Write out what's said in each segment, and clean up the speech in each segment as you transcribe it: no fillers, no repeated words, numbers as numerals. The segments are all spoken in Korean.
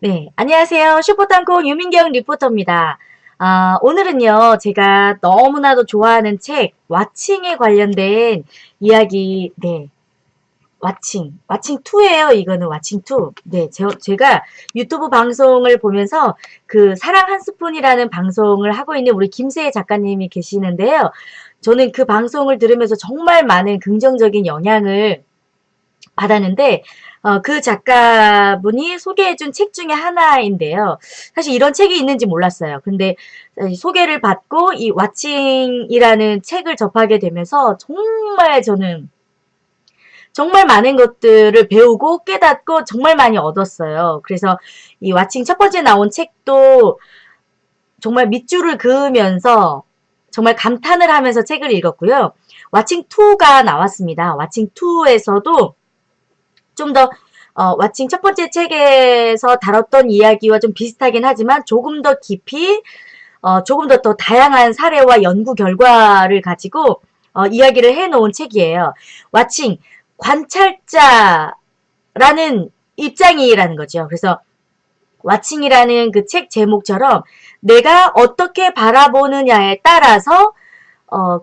네, 안녕하세요. 슈퍼탐코 유민경 리포터입니다. 오늘은요, 제가 너무나도 좋아하는 책, 왓칭에 관련된 이야기, 네, 왓칭2예요, 이거는 왓칭2. 네, 제가 유튜브 방송을 보면서 그 사랑 한 스푼이라는 방송을 하고 있는 우리 김세혜 작가님이 계시는데요. 저는 그 방송을 들으면서 정말 많은 긍정적인 영향을 받았는데 그 작가분이 소개해준 책 중에 하나인데요. 사실 이런 책이 있는지 몰랐어요. 근데 소개를 받고 이 왓칭이라는 책을 접하게 되면서 정말 저는 정말 많은 것들을 배우고 깨닫고 정말 많이 얻었어요. 그래서 이 왓칭 첫 번째 나온 책도 정말 밑줄을 그으면서 정말 감탄을 하면서 책을 읽었고요. 왓칭2가 나왔습니다. 왓칭2에서도 좀 더 왓칭 첫 번째 책에서 다뤘던 이야기와 좀 비슷하긴 하지만 조금 더 깊이 조금 더 다양한 사례와 연구 결과를 가지고 이야기를 해놓은 책이에요. 왓칭 관찰자라는 입장이라는 거죠. 그래서 왓칭이라는 그 책 제목처럼 내가 어떻게 바라보느냐에 따라서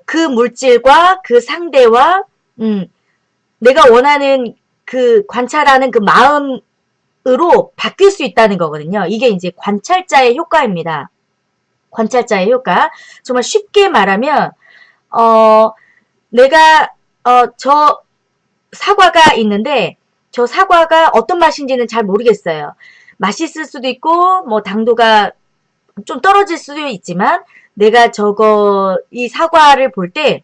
그 물질과 그 상대와 내가 원하는 그 관찰하는 그 마음으로 바뀔 수 있다는 거거든요. 이게 이제 관찰자의 효과입니다. 관찰자의 효과. 정말 쉽게 말하면 내가 저 사과가 있는데 저 사과가 어떤 맛인지는 잘 모르겠어요. 맛있을 수도 있고 뭐 당도가 좀 떨어질 수도 있지만 내가 이 사과를 볼 때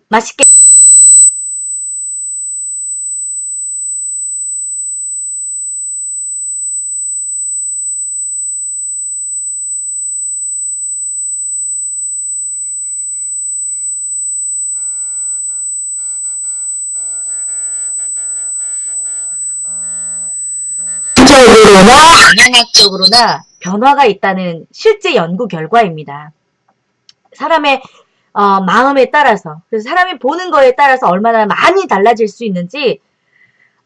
맛있게 적으로나 영양학적으로나 변화가 있다는 실제 연구 결과입니다. 사람의 마음에 따라서, 그래서 사람이 보는 거에 따라서 얼마나 많이 달라질 수 있는지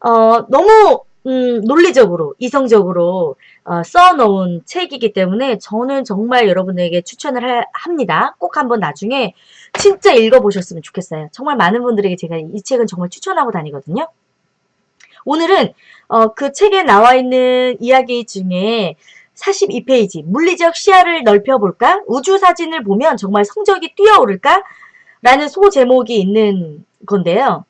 너무 논리적으로, 이성적으로 써놓은 책이기 때문에 저는 정말 여러분에게 추천을 합니다. 꼭 한번 나중에 진짜 읽어보셨으면 좋겠어요. 정말 많은 분들에게 제가 이 책은 정말 추천하고 다니거든요. 오늘은 그 책에 나와 있는 이야기 중에 42페이지 물리적 시야를 넓혀볼까? 우주 사진을 보면 정말 성적이 뛰어오를까? 라는 소제목이 있는 건데요.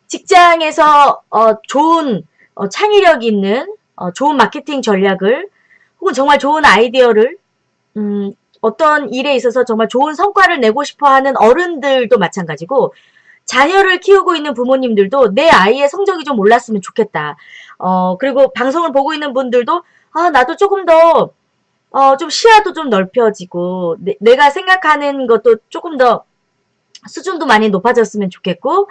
직장에서 좋은 창의력 있는 좋은 마케팅 전략을 혹은 정말 좋은 아이디어를 어떤 일에 있어서 정말 좋은 성과를 내고 싶어하는 어른들도 마찬가지고 자녀를 키우고 있는 부모님들도 내 아이의 성적이 좀 올랐으면 좋겠다. 그리고 방송을 보고 있는 분들도 나도 조금 더 좀 시야도 좀 넓혀지고 내가 생각하는 것도 조금 더 수준도 많이 높아졌으면 좋겠고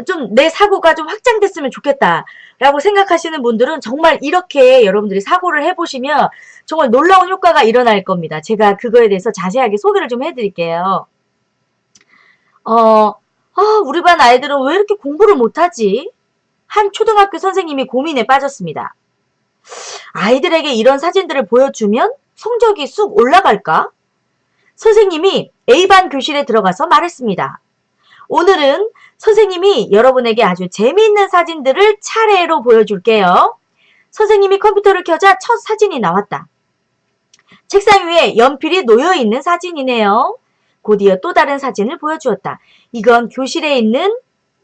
좀 내 사고가 좀 확장됐으면 좋겠다라고 생각하시는 분들은 정말 이렇게 여러분들이 사고를 해보시면 정말 놀라운 효과가 일어날 겁니다. 제가 그거에 대해서 자세하게 소개를 좀 해드릴게요. 우리 반 아이들은 왜 이렇게 공부를 못하지? 한 초등학교 선생님이 고민에 빠졌습니다. 아이들에게 이런 사진들을 보여주면 성적이 쑥 올라갈까? 선생님이 A반 교실에 들어가서 말했습니다. 오늘은 선생님이 여러분에게 아주 재미있는 사진들을 차례로 보여줄게요. 선생님이 컴퓨터를 켜자 첫 사진이 나왔다. 책상 위에 연필이 놓여있는 사진이네요. 곧이어 또 다른 사진을 보여주었다. 이건 교실에 있는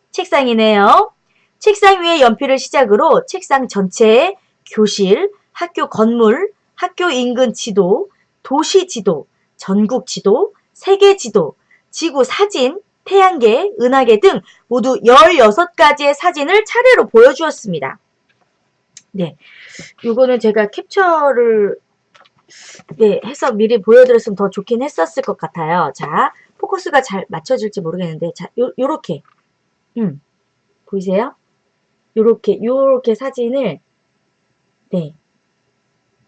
책상이네요. 책상 위에 연필을 시작으로 책상 전체에 교실, 학교 건물, 학교 인근 지도, 도시 지도, 전국 지도, 세계 지도, 지구 사진, 태양계, 은하계 등 모두 16가지의 사진을 차례로 보여주었습니다. 네, 이거는 제가 캡처를 해서 미리 보여드렸으면 더 좋긴 했었을 것 같아요. 자, 포커스가 잘 맞춰질지 모르겠는데, 자, 요렇게, 보이세요? 요렇게 사진을, 네,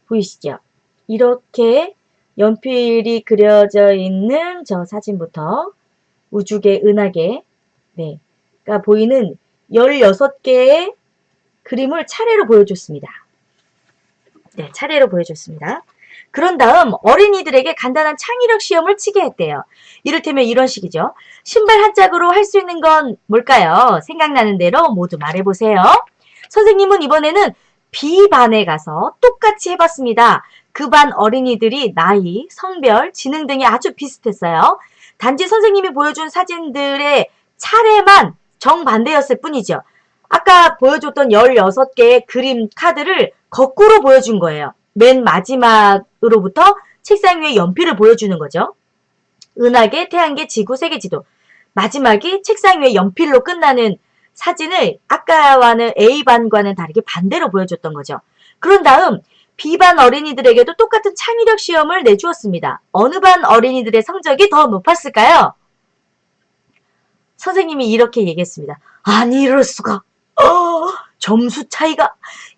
보이시죠? 이렇게 연필이 그려져 있는 저 사진부터 우주계, 은하계, 가 보이는 16개의 그림을 차례로 보여줬습니다. 네, 차례로 보여줬습니다. 그런 다음 어린이들에게 간단한 창의력 시험을 치게 했대요. 이를테면 이런 식이죠. 신발 한 짝으로 할 수 있는 건 뭘까요? 생각나는 대로 모두 말해보세요. 선생님은 이번에는 B반에 가서 똑같이 해봤습니다. 그 반 어린이들이 나이, 성별, 지능 등이 아주 비슷했어요. 단지 선생님이 보여준 사진들의 차례만 정반대였을 뿐이죠. 아까 보여줬던 16개의 그림 카드를 거꾸로 보여준 거예요. 맨 마지막으로부터 책상 위에 연필을 보여주는 거죠. 은하계, 태양계, 지구, 세계지도. 마지막이 책상 위에 연필로 끝나는 사진을 아까와는 A반과는 다르게 반대로 보여줬던 거죠. 그런 다음 B반 어린이들에게도 똑같은 창의력 시험을 내주었습니다. 어느 반 어린이들의 성적이 더 높았을까요? 선생님이 이렇게 얘기했습니다. 아니 이럴 수가. 점수 차이가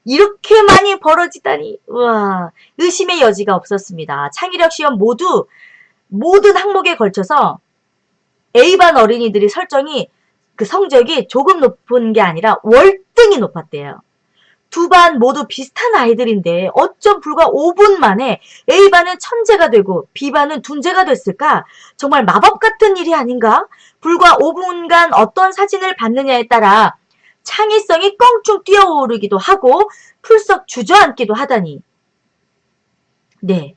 이렇게 많이 벌어지다니. 우와, 의심의 여지가 없었습니다. 창의력 시험 모든 항목에 걸쳐서 A반 어린이들이 그 성적이 조금 높은 게 아니라 월등히 높았대요. 두 반 모두 비슷한 아이들인데 어쩜 불과 5분 만에 A반은 천재가 되고 B반은 둔재가 됐을까? 정말 마법 같은 일이 아닌가? 불과 5분간 어떤 사진을 봤느냐에 따라 창의성이 껑충 뛰어오르기도 하고 풀썩 주저앉기도 하다니. 네.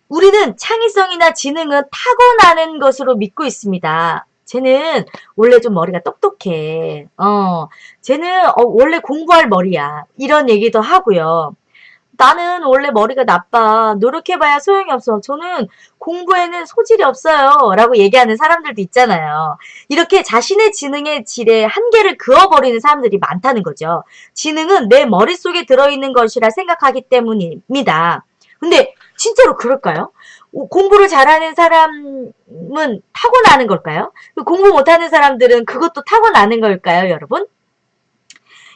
우리는 창의성이나 지능은 타고나는 것으로 믿고 있습니다. 쟤는 원래 좀 머리가 똑똑해. 쟤는 원래 공부할 머리야. 이런 얘기도 하고요. 나는 원래 머리가 나빠. 노력해봐야 소용이 없어. 저는 공부에는 소질이 없어요. 라고 얘기하는 사람들도 있잖아요. 이렇게 자신의 지능의 질에 한계를 그어버리는 사람들이 많다는 거죠. 지능은 내 머릿속에 들어있는 것이라 생각하기 때문입니다. 근데 진짜로 그럴까요? 공부를 잘하는 사람은 타고나는 걸까요? 공부 못하는 사람들은 그것도 타고나는 걸까요, 여러분?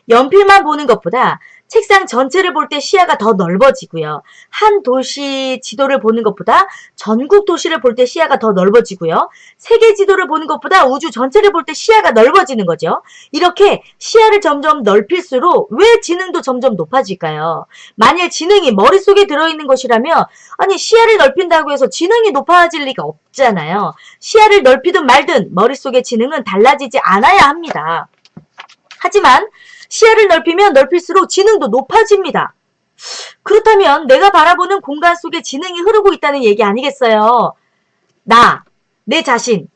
연필만 보는 것보다 책상 전체를 볼 때 시야가 더 넓어지고요. 한 도시 지도를 보는 것보다 전국 도시를 볼 때 시야가 더 넓어지고요. 세계 지도를 보는 것보다 우주 전체를 볼 때 시야가 넓어지는 거죠. 이렇게 시야를 점점 넓힐수록 왜 지능도 점점 높아질까요? 만일 지능이 머릿속에 들어있는 것이라면 아니 시야를 넓힌다고 해서 지능이 높아질 리가 없잖아요. 시야를 넓히든 말든 머릿속의 지능은 달라지지 않아야 합니다. 하지만 시야를 넓히면 넓힐수록 지능도 높아집니다. 그렇다면 내가 바라보는 공간 속에 지능이 흐르고 있다는 얘기 아니겠어요? 내 자신이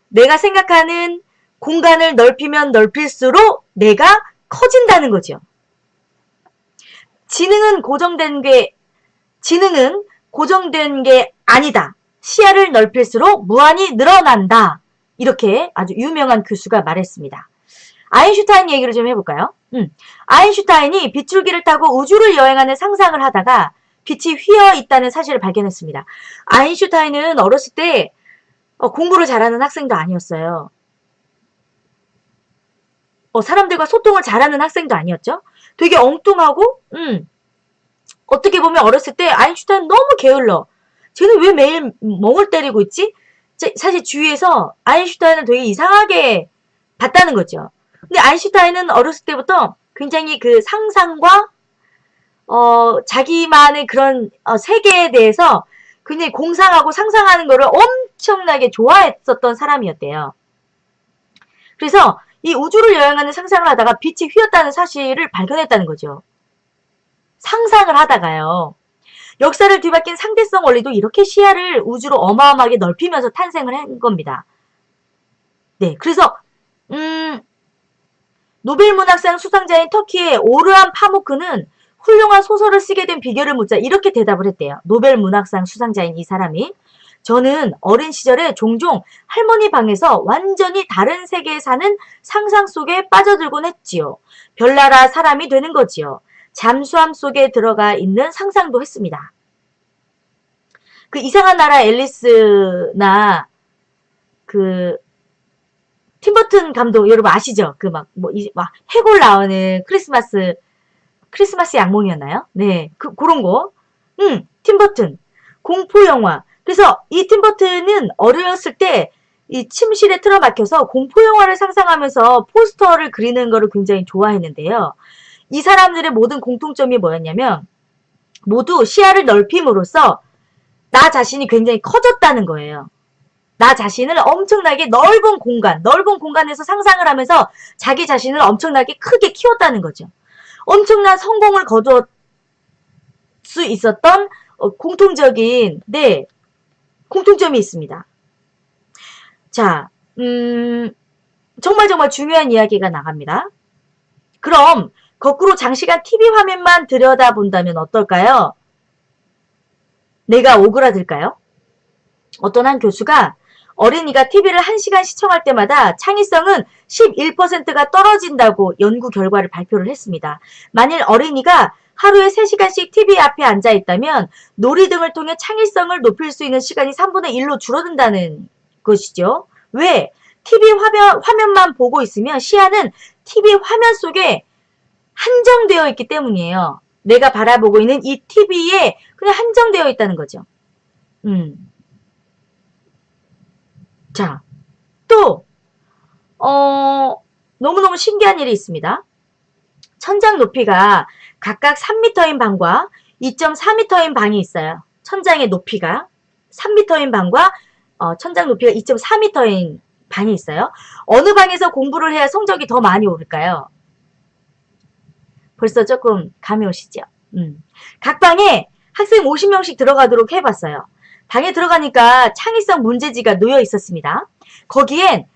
내가 생각하는 공간을 넓히면 넓힐수록 내가 커진다는 거죠. 지능은 고정된 게 아니다. 시야를 넓힐수록 무한히 늘어난다. 이렇게 아주 유명한 교수가 말했습니다. 아인슈타인 얘기를 좀 해볼까요? 아인슈타인이 빗줄기를 타고 우주를 여행하는 상상을 하다가 빛이 휘어 있다는 사실을 발견했습니다. 아인슈타인은 어렸을 때 공부를 잘하는 학생도 아니었어요. 사람들과 소통을 잘하는 학생도 아니었죠. 되게 엉뚱하고 어떻게 보면 어렸을 때 아인슈타인 너무 게을러. 쟤는 왜 매일 멍을 때리고 있지? 사실 주위에서 아인슈타인을 되게 이상하게 봤다는 거죠. 근데 아인슈타인은 어렸을 때부터 굉장히 그 상상과 자기만의 그런 세계에 대해서 굉장히 공상하고 상상하는 거를 엄청나게 좋아했었던 사람이었대요. 그래서 이 우주를 여행하는 상상을 하다가 빛이 휘었다는 사실을 발견했다는 거죠. 상상을 하다가요. 역사를 뒤바뀐 상대성 원리도 이렇게 시야를 우주로 어마어마하게 넓히면서 탄생을 한 겁니다. 네, 그래서 노벨문학상 수상자인 터키의 오르한 파무크는 훌륭한 소설을 쓰게 된 비결을 묻자 이렇게 대답을 했대요. 노벨문학상 수상자인 이 사람이 저는 어린 시절에 종종 할머니 방에서 완전히 다른 세계에 사는 상상 속에 빠져들곤 했지요. 별나라 사람이 되는 거지요. 잠수함 속에 들어가 있는 상상도 했습니다. 그 이상한 나라 앨리스나 팀버튼 감독 여러분 아시죠? 해골 나오는 크리스마스 악몽이었나요? 네, 그런 거. 팀버튼 공포 영화. 그래서 이 팀버튼은 어렸을 때 이 침실에 틀어박혀서 공포 영화를 상상하면서 포스터를 그리는 거를 굉장히 좋아했는데요. 이 사람들의 모든 공통점이 뭐였냐면 모두 시야를 넓힘으로써 나 자신이 굉장히 커졌다는 거예요. 나 자신을 엄청나게 넓은 공간에서 상상을 하면서 자기 자신을 엄청나게 크게 키웠다는 거죠. 엄청난 성공을 거둘 수 있었던 공통점이 있습니다. 자, 정말 중요한 이야기가 나갑니다. 그럼 거꾸로 장시간 TV 화면만 들여다본다면 어떨까요? 내가 오그라들까요? 어떤 한 교수가 어린이가 TV를 1시간 시청할 때마다 창의성은 11%가 떨어진다고 연구 결과를 발표를 했습니다. 만일 어린이가 하루에 3시간씩 TV 앞에 앉아 있다면 놀이 등을 통해 창의성을 높일 수 있는 시간이 3분의 1로 줄어든다는 것이죠. 왜? TV 화면만 보고 있으면 시야는 TV 화면 속에 한정되어 있기 때문이에요. 내가 바라보고 있는 이 TV에 그냥 한정되어 있다는 거죠. 자, 또 너무너무 신기한 일이 있습니다. 천장 높이가 각각 3m인 방과 2.4m인 방이 있어요. 천장의 높이가 3m인 방과 천장 높이가 2.4m인 방이 있어요. 어느 방에서 공부를 해야 성적이 더 많이 오를까요? 벌써 조금 감이 오시죠? 각 방에 학생 50명씩 들어가도록 해봤어요. 방에 들어가니까 창의성 문제지가 놓여 있었습니다. 거기엔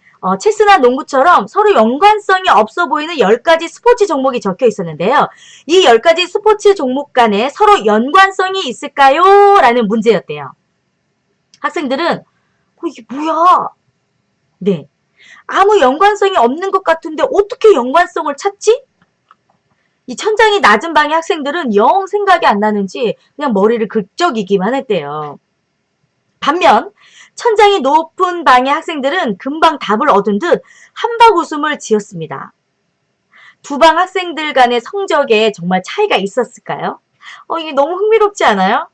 체스나 농구처럼 서로 연관성이 없어 보이는 10가지 스포츠 종목이 적혀 있었는데요. 이 10가지 스포츠 종목 간에 서로 연관성이 있을까요? 라는 문제였대요. 학생들은 이게 뭐야? 네, 아무 연관성이 없는 것 같은데 어떻게 연관성을 찾지? 이 천장이 낮은 방의 학생들은 영 생각이 안 나는지 그냥 머리를 긁적이기만 했대요. 반면 천장이 높은 방의 학생들은 금방 답을 얻은 듯 한박 웃음을 지었습니다. 두 방 학생들 간의 성적에 정말 차이가 있었을까요? 이게 너무 흥미롭지 않아요?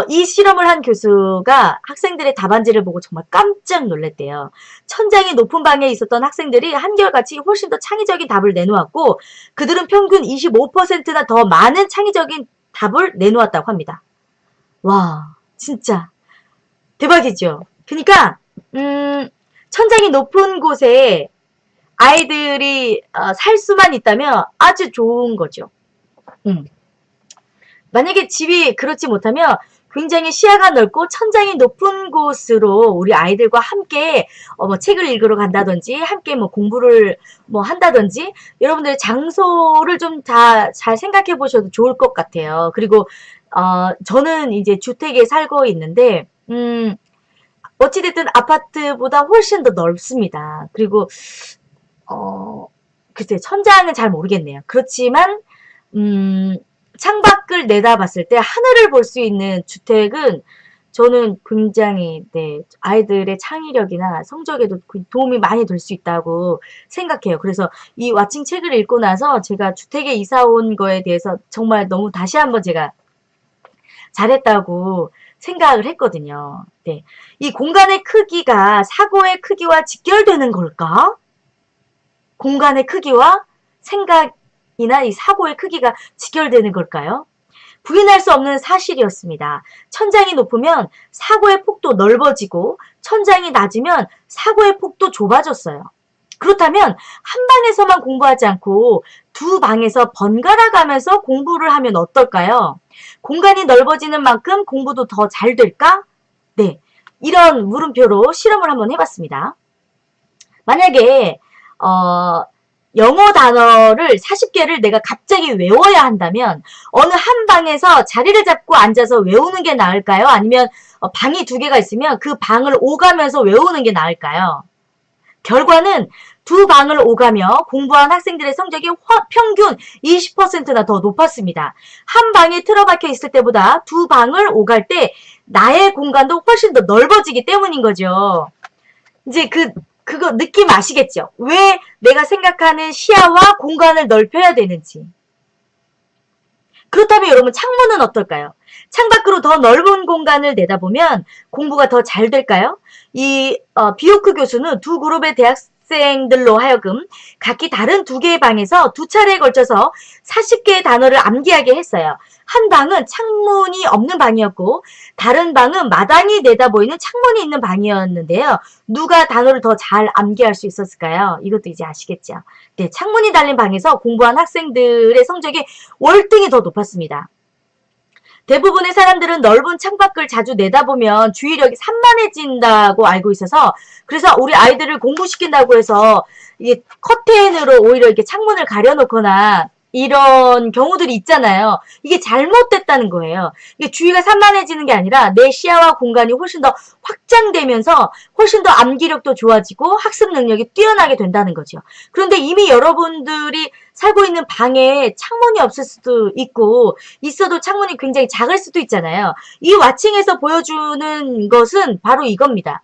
이 실험을 한 교수가 학생들의 답안지를 보고 정말 깜짝 놀랐대요. 천장이 높은 방에 있었던 학생들이 한결같이 훨씬 더 창의적인 답을 내놓았고 그들은 평균 25%나 더 많은 창의적인 답을 내놓았다고 합니다. 와, 진짜 대박이죠. 그러니까 천장이 높은 곳에 아이들이 살 수만 있다면 아주 좋은 거죠. 만약에 집이 그렇지 못하면 굉장히 시야가 넓고 천장이 높은 곳으로 우리 아이들과 함께 책을 읽으러 간다든지 함께 공부를 한다든지 여러분들 장소를 좀 다 잘 생각해 보셔도 좋을 것 같아요. 그리고 저는 이제 주택에 살고 있는데 어찌됐든 아파트보다 훨씬 더 넓습니다. 그리고 글쎄 천장은 잘 모르겠네요. 그렇지만 창밖을 내다봤을 때 하늘을 볼 수 있는 주택은 저는 굉장히 아이들의 창의력이나 성적에도 도움이 많이 될 수 있다고 생각해요. 그래서 이 왓칭 책을 읽고 나서 제가 주택에 이사 온 거에 대해서 정말 너무 다시 한번 제가 잘했다고 생각을 했거든요. 네. 이 공간의 크기가 사고의 크기와 직결되는 걸까? 공간의 크기와 생각이나 이 사고의 크기가 직결되는 걸까요? 부인할 수 없는 사실이었습니다. 천장이 높으면 사고의 폭도 넓어지고 천장이 낮으면 사고의 폭도 좁아졌어요. 그렇다면 한 방에서만 공부하지 않고 두 방에서 번갈아 가면서 공부를 하면 어떨까요? 공간이 넓어지는 만큼 공부도 더 잘 될까? 네, 이런 물음표로 실험을 한번 해봤습니다. 만약에 영어 단어를 40개를 내가 갑자기 외워야 한다면 어느 한 방에서 자리를 잡고 앉아서 외우는 게 나을까요? 아니면 방이 2개가 있으면 그 방을 오가면서 외우는 게 나을까요? 결과는 두 방을 오가며 공부한 학생들의 성적이 평균 20%나 더 높았습니다. 한 방에 틀어박혀 있을 때보다 두 방을 오갈 때 나의 공간도 훨씬 더 넓어지기 때문인 거죠. 이제 그거 느낌 아시겠죠? 왜 내가 생각하는 시야와 공간을 넓혀야 되는지. 그렇다면 여러분 창문은 어떨까요? 창밖으로 더 넓은 공간을 내다보면 공부가 더 잘 될까요? 이 비오크 교수는 두 그룹의 학생들로 하여금 각기 다른 2개의 방에서 2차례에 걸쳐서 40개의 단어를 암기하게 했어요. 한 방은 창문이 없는 방이었고 다른 방은 마당이 내다보이는 창문이 있는 방이었는데요. 누가 단어를 더 잘 암기할 수 있었을까요? 이것도 이제 아시겠죠? 네, 창문이 달린 방에서 공부한 학생들의 성적이 월등히 더 높았습니다. 대부분의 사람들은 넓은 창밖을 자주 내다보면 주의력이 산만해진다고 알고 있어서 그래서 우리 아이들을 공부시킨다고 해서 이게 커튼으로 오히려 이렇게 창문을 가려놓거나 이런 경우들이 있잖아요. 이게 잘못됐다는 거예요. 이게 주의가 산만해지는 게 아니라 내 시야와 공간이 훨씬 더 확장되면서 훨씬 더 암기력도 좋아지고 학습 능력이 뛰어나게 된다는 거죠. 그런데 이미 여러분들이 살고 있는 방에 창문이 없을 수도 있고 있어도 창문이 굉장히 작을 수도 있잖아요. 이 왓칭에서 보여주는 것은 바로 이겁니다.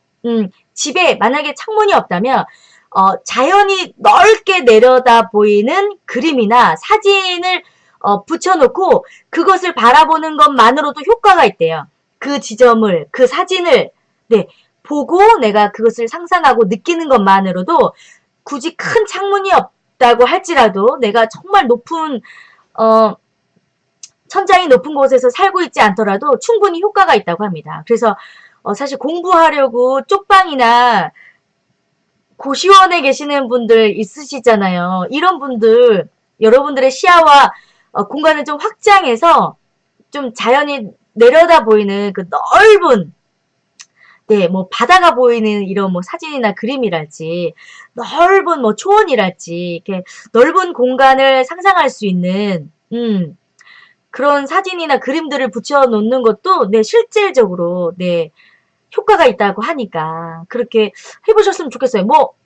집에 만약에 창문이 없다면 자연이 넓게 내려다 보이는 그림이나 사진을 붙여놓고 그것을 바라보는 것만으로도 효과가 있대요. 그 지점을, 그 사진을 보고 내가 그것을 상상하고 느끼는 것만으로도 굳이 큰 창문이 없다고 할지라도 내가 정말 높은 천장이 높은 곳에서 살고 있지 않더라도 충분히 효과가 있다고 합니다. 그래서 사실 공부하려고 쪽방이나 고시원에 계시는 분들 있으시잖아요. 이런 분들, 여러분들의 시야와 공간을 좀 확장해서 좀 자연이 내려다 보이는 그 넓은, 뭐 바다가 보이는 이런 뭐 사진이나 그림이랄지, 넓은 뭐 초원이랄지, 이렇게 넓은 공간을 상상할 수 있는, 그런 사진이나 그림들을 붙여놓는 것도, 실질적으로, 효과가 있다고 하니까 그렇게 해보셨으면 좋겠어요. 뭐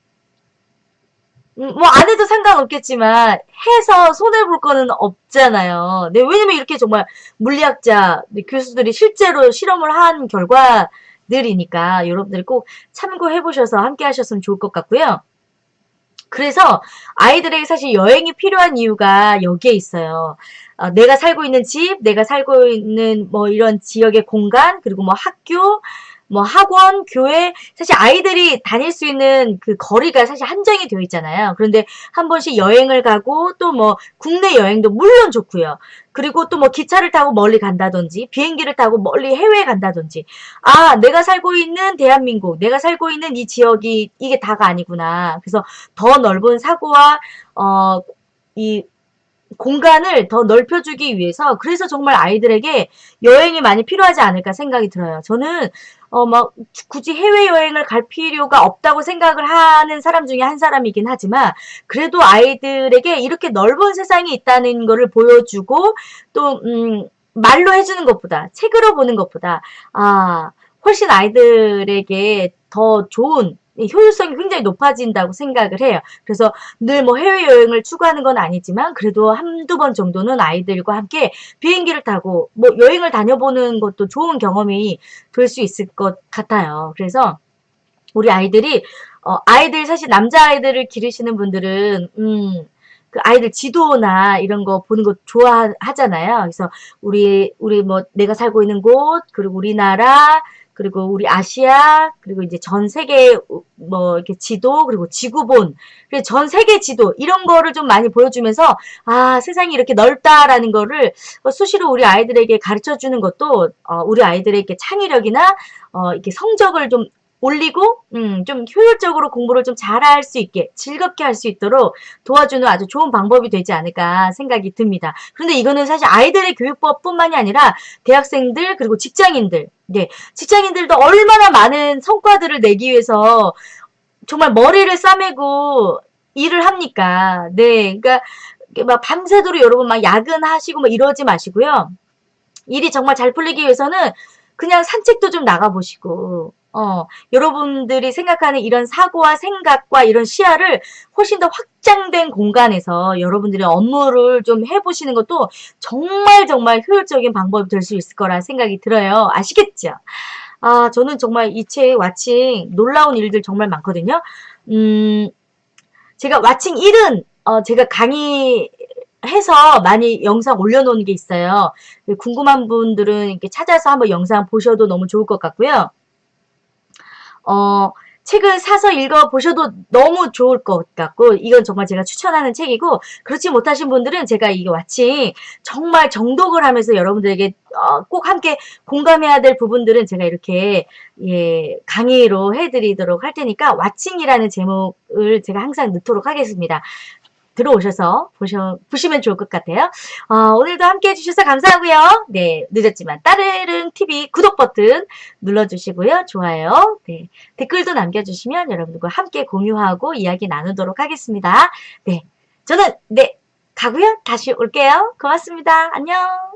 안 해도 상관없겠지만 해서 손해볼 거는 없잖아요. 왜냐면 이렇게 정말 물리학자 교수들이 실제로 실험을 한 결과들이니까 여러분들이 꼭 참고해보셔서 함께 하셨으면 좋을 것 같고요. 그래서 아이들에게 사실 여행이 필요한 이유가 여기에 있어요. 내가 살고 있는 집, 내가 살고 있는 뭐 이런 지역의 공간, 그리고 뭐 학교, 뭐 학원, 교회, 사실 아이들이 다닐 수 있는 그 거리가 사실 한정이 되어 있잖아요. 그런데 한 번씩 여행을 가고 또 뭐 국내 여행도 물론 좋고요. 그리고 또 뭐 기차를 타고 멀리 간다든지 비행기를 타고 멀리 해외에 간다든지 내가 살고 있는 대한민국, 내가 살고 있는 이 지역이 이게 다가 아니구나. 그래서 더 넓은 사고와 이 공간을 더 넓혀주기 위해서 그래서 정말 아이들에게 여행이 많이 필요하지 않을까 생각이 들어요. 저는 막 굳이 해외여행을 갈 필요가 없다고 생각을 하는 사람 중에 한 사람이긴 하지만 그래도 아이들에게 이렇게 넓은 세상이 있다는 거를 보여주고 또 말로 해주는 것보다 책으로 보는 것보다 훨씬 아이들에게 더 좋은 효율성이 굉장히 높아진다고 생각을 해요. 그래서 늘 뭐 해외여행을 추구하는 건 아니지만 그래도 한두 번 정도는 아이들과 함께 비행기를 타고 뭐 여행을 다녀보는 것도 좋은 경험이 될 수 있을 것 같아요. 그래서 우리 아이들이 아이들 사실 남자아이들을 기르시는 분들은 그 아이들 지도나 이런 거 보는 거 좋아하잖아요. 그래서 우리 뭐 내가 살고 있는 곳, 그리고 우리나라, 그리고 우리 아시아, 그리고 이제 전 세계 뭐 이렇게 지도, 그리고 지구본, 그리고 전 세계 지도 이런 거를 좀 많이 보여주면서 세상이 이렇게 넓다라는 거를 수시로 우리 아이들에게 가르쳐 주는 것도 우리 아이들에게 창의력이나 이렇게 성적을 좀 올리고 좀 효율적으로 공부를 좀 잘할 수 있게 즐겁게 할 수 있도록 도와주는 아주 좋은 방법이 되지 않을까 생각이 듭니다. 그런데 이거는 사실 아이들의 교육법뿐만이 아니라 대학생들 그리고 직장인들 직장인들도 얼마나 많은 성과들을 내기 위해서 정말 머리를 싸매고 일을 합니까? 그러니까 막 밤새도록 여러분 막 야근하시고 뭐 이러지 마시고요. 일이 정말 잘 풀리기 위해서는 그냥 산책도 좀 나가보시고 여러분들이 생각하는 이런 사고와 생각과 이런 시야를 훨씬 더 확장된 공간에서 여러분들의 업무를 좀 해보시는 것도 정말 정말 효율적인 방법이 될 수 있을 거라 생각이 들어요. 아시겠죠? 저는 정말 이 책 왓칭 놀라운 일들 정말 많거든요. 제가 왓칭 1은 제가 강의해서 많이 영상 올려놓은 게 있어요. 궁금한 분들은 이렇게 찾아서 한번 영상 보셔도 너무 좋을 것 같고요. 책을 사서 읽어보셔도 너무 좋을 것 같고, 이건 정말 제가 추천하는 책이고, 그렇지 못하신 분들은 제가 이게 마침 정말 정독을 하면서 여러분들에게 꼭 함께 공감해야 될 부분들은 제가 이렇게 강의로 해드리도록 할 테니까, 왓칭이라는 제목을 제가 항상 넣도록 하겠습니다. 들어오셔서 보시면 좋을 것 같아요. 오늘도 함께 해주셔서 감사하고요. 네, 늦었지만 따르릉 TV 구독 버튼 눌러주시고요. 좋아요. 네, 댓글도 남겨주시면 여러분들과 함께 공유하고 이야기 나누도록 하겠습니다. 네, 저는 가고요. 다시 올게요. 고맙습니다. 안녕.